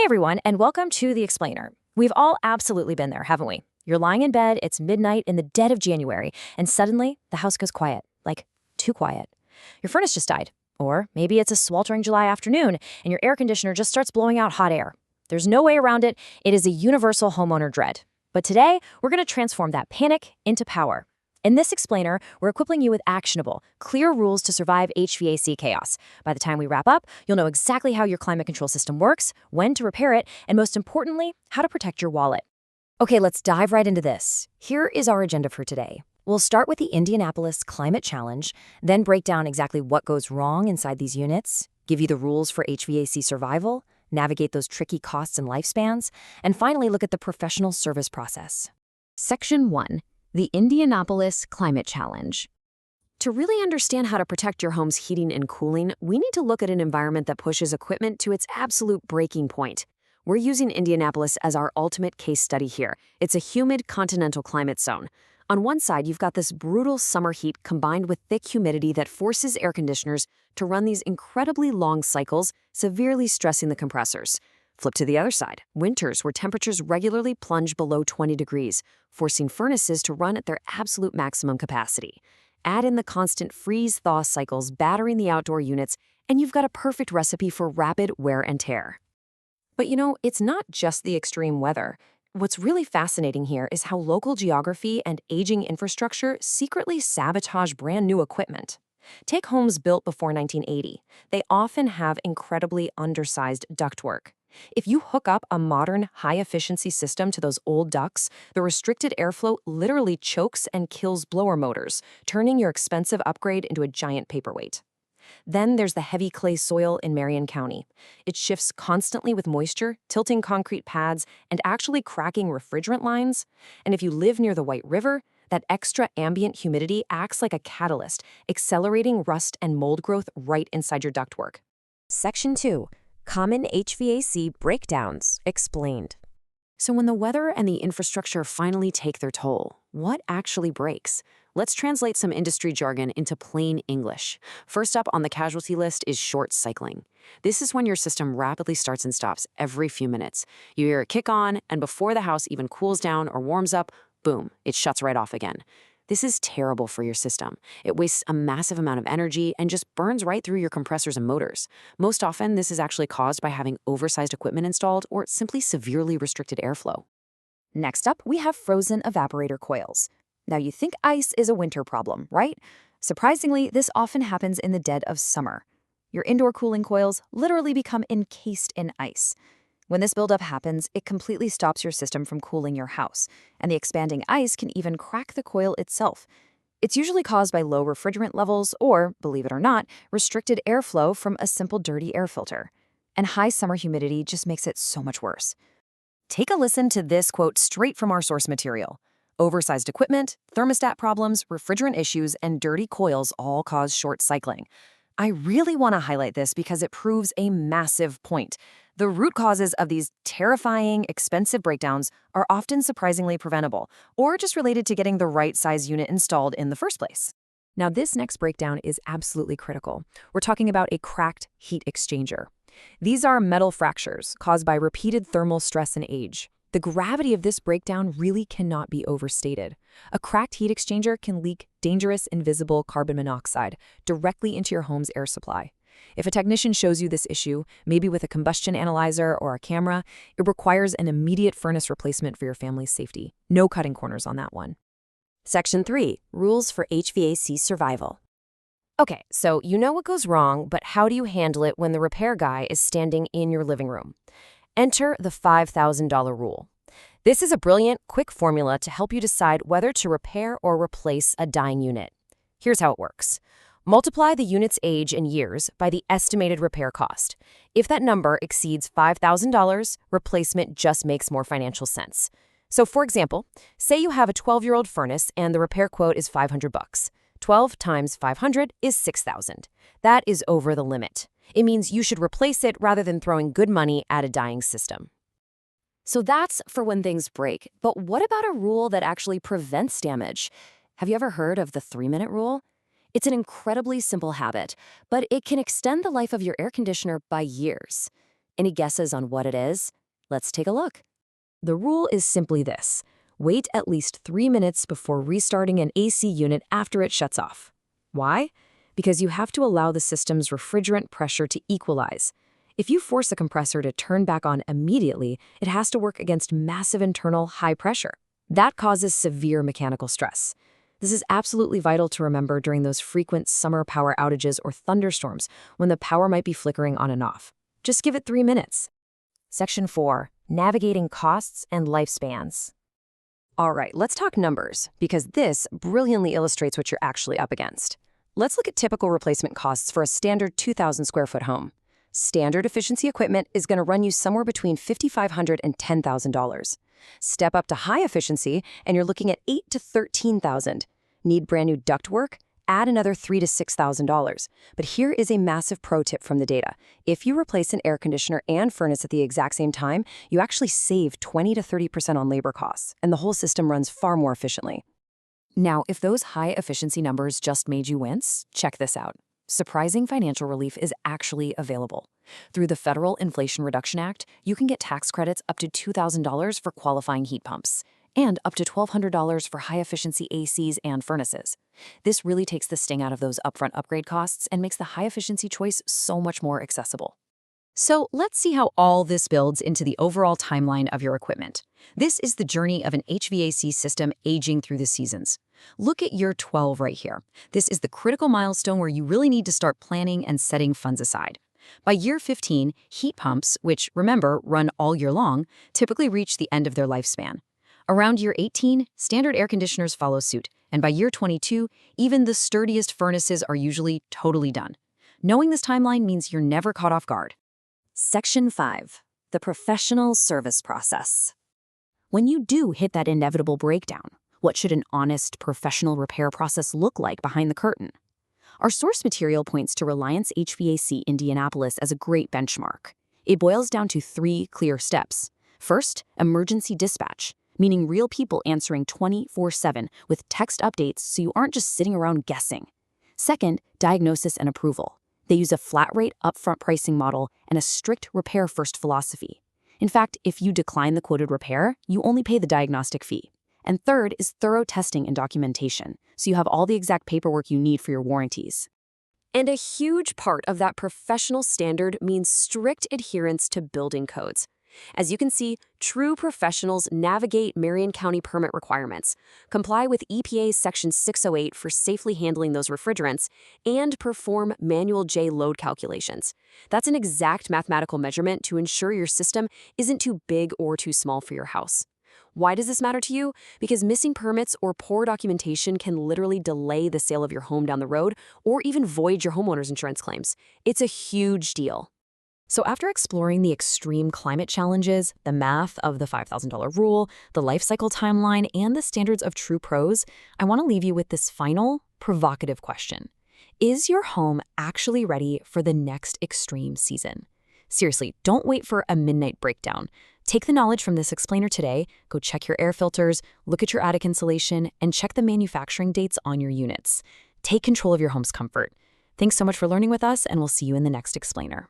Hey everyone, and welcome to The Explainer. We've all absolutely been there, haven't we? You're lying in bed, it's midnight in the dead of January, and suddenly the house goes quiet. Like, too quiet. Your furnace just died. Or maybe it's a sweltering July afternoon, and your air conditioner just starts blowing out hot air. There's no way around it. It is a universal homeowner dread. But today, we're going to transform that panic into power. In this explainer, we're equipping you with actionable, clear rules to survive HVAC chaos. By the time we wrap up, you'll know exactly how your climate control system works, when to repair it, and most importantly, how to protect your wallet. Okay, let's dive right into this. Here is our agenda for today. We'll start with the Indianapolis Climate Challenge, then break down exactly what goes wrong inside these units, give you the rules for HVAC survival, navigate those tricky costs and lifespans, and finally look at the professional service process. Section 1. The Indianapolis Climate Challenge. To really understand how to protect your home's heating and cooling, we need to look at an environment that pushes equipment to its absolute breaking point. We're using Indianapolis as our ultimate case study here. It's a humid continental climate zone. On one side, you've got this brutal summer heat combined with thick humidity that forces air conditioners to run these incredibly long cycles, severely stressing the compressors. Flip to the other side, winters where temperatures regularly plunge below 20 degrees, forcing furnaces to run at their absolute maximum capacity. Add in the constant freeze-thaw cycles battering the outdoor units, and you've got a perfect recipe for rapid wear and tear. But it's not just the extreme weather. What's really fascinating here is how local geography and aging infrastructure secretly sabotage brand new equipment. Take homes built before 1980. They often have incredibly undersized ductwork. If you hook up a modern, high-efficiency system to those old ducts, the restricted airflow literally chokes and kills blower motors, turning your expensive upgrade into a giant paperweight. Then there's the heavy clay soil in Marion County. It shifts constantly with moisture, tilting concrete pads, and actually cracking refrigerant lines. And if you live near the White River, that extra ambient humidity acts like a catalyst, accelerating rust and mold growth right inside your ductwork. Section 2. Common HVAC breakdowns explained. So when the weather and the infrastructure finally take their toll, what actually breaks? Let's translate some industry jargon into plain English. First up on the casualty list is short cycling. This is when your system rapidly starts and stops every few minutes. You hear it kick on, and before the house even cools down or warms up, boom, it shuts right off again. This is terrible for your system. It wastes a massive amount of energy and just burns right through your compressors and motors. Most often, this is actually caused by having oversized equipment installed or simply severely restricted airflow. Next up, we have frozen evaporator coils. Now, you think ice is a winter problem, right? Surprisingly, this often happens in the dead of summer. Your indoor cooling coils literally become encased in ice. When this buildup happens, it completely stops your system from cooling your house, and the expanding ice can even crack the coil itself. It's usually caused by low refrigerant levels or, believe it or not, restricted airflow from a simple dirty air filter. And high summer humidity just makes it so much worse. Take a listen to this quote straight from our source material. Oversized equipment, thermostat problems, refrigerant issues, and dirty coils all cause short cycling. I really want to highlight this because it proves a massive point. The root causes of these terrifying, expensive breakdowns are often surprisingly preventable, or just related to getting the right size unit installed in the first place. Now, this next breakdown is absolutely critical. We're talking about a cracked heat exchanger. These are metal fractures caused by repeated thermal stress and age. The gravity of this breakdown really cannot be overstated. A cracked heat exchanger can leak dangerous, invisible carbon monoxide directly into your home's air supply. If a technician shows you this issue, maybe with a combustion analyzer or a camera, it requires an immediate furnace replacement for your family's safety. No cutting corners on that one. Section 3. Rules for HVAC survival. Okay, so you know what goes wrong, but how do you handle it when the repair guy is standing in your living room? Enter the $5,000 rule. This is a brilliant, quick formula to help you decide whether to repair or replace a dying unit. Here's how it works. Multiply the unit's age in years by the estimated repair cost. If that number exceeds $5,000, replacement just makes more financial sense. So for example, say you have a 12-year-old furnace and the repair quote is $500. 12 times 500 is $6,000. That is over the limit. It means you should replace it rather than throwing good money at a dying system. So that's for when things break. But what about a rule that actually prevents damage? Have you ever heard of the 3-minute rule? It's an incredibly simple habit, but it can extend the life of your air conditioner by years. Any guesses on what it is? Let's take a look. The rule is simply this. Wait at least 3 minutes before restarting an AC unit after it shuts off. Why? Because you have to allow the system's refrigerant pressure to equalize. If you force a compressor to turn back on immediately, it has to work against massive internal high pressure. That causes severe mechanical stress. This is absolutely vital to remember during those frequent summer power outages or thunderstorms when the power might be flickering on and off. Just give it 3 minutes. Section 4. Navigating costs and lifespans. All right, let's talk numbers, because this brilliantly illustrates what you're actually up against. Let's look at typical replacement costs for a standard 2,000 square foot home. Standard efficiency equipment is going to run you somewhere between $5,500 and $10,000. Step up to high efficiency, and you're looking at $8,000 to $13,000. Need brand new ductwork? Add another $3,000 to $6,000. But here is a massive pro tip from the data. If you replace an air conditioner and furnace at the exact same time, you actually save 20 to 30% on labor costs, and the whole system runs far more efficiently. Now, if those high efficiency numbers just made you wince, check this out. Surprising financial relief is actually available. Through the Federal Inflation Reduction Act, you can get tax credits up to $2,000 for qualifying heat pumps, and up to $1,200 for high-efficiency ACs and furnaces. This really takes the sting out of those upfront upgrade costs and makes the high-efficiency choice so much more accessible. So let's see how all this builds into the overall timeline of your equipment. This is the journey of an HVAC system aging through the seasons. Look at year 12 right here. This is the critical milestone where you really need to start planning and setting funds aside. By year 15, heat pumps, which, remember, run all year long, typically reach the end of their lifespan. Around year 18, standard air conditioners follow suit, and by year 22, even the sturdiest furnaces are usually totally done. Knowing this timeline means you're never caught off guard. Section 5. The professional service process. When you do hit that inevitable breakdown, what should an honest, professional repair process look like behind the curtain? Our source material points to Reliance HVAC Indianapolis as a great benchmark. It boils down to 3 clear steps. First, emergency dispatch, meaning real people answering 24/7 with text updates so you aren't just sitting around guessing. Second, diagnosis and approval. They use a flat-rate upfront pricing model and a strict repair-first philosophy. In fact, if you decline the quoted repair, you only pay the diagnostic fee. And third is thorough testing and documentation, so you have all the exact paperwork you need for your warranties. And a huge part of that professional standard means strict adherence to building codes. As you can see, true professionals navigate Marion County permit requirements, comply with EPA Section 608 for safely handling those refrigerants, and perform manual J load calculations. That's an exact mathematical measurement to ensure your system isn't too big or too small for your house. Why does this matter to you? Because missing permits or poor documentation can literally delay the sale of your home down the road or even void your homeowner's insurance claims. It's a huge deal. So after exploring the extreme climate challenges, the math of the $5,000 rule, the life cycle timeline, and the standards of true pros, I want to leave you with this final, provocative question. Is your home actually ready for the next extreme season? Seriously, don't wait for a midnight breakdown. Take the knowledge from this explainer today, go check your air filters, look at your attic insulation, and check the manufacturing dates on your units. Take control of your home's comfort. Thanks so much for learning with us, and we'll see you in the next explainer.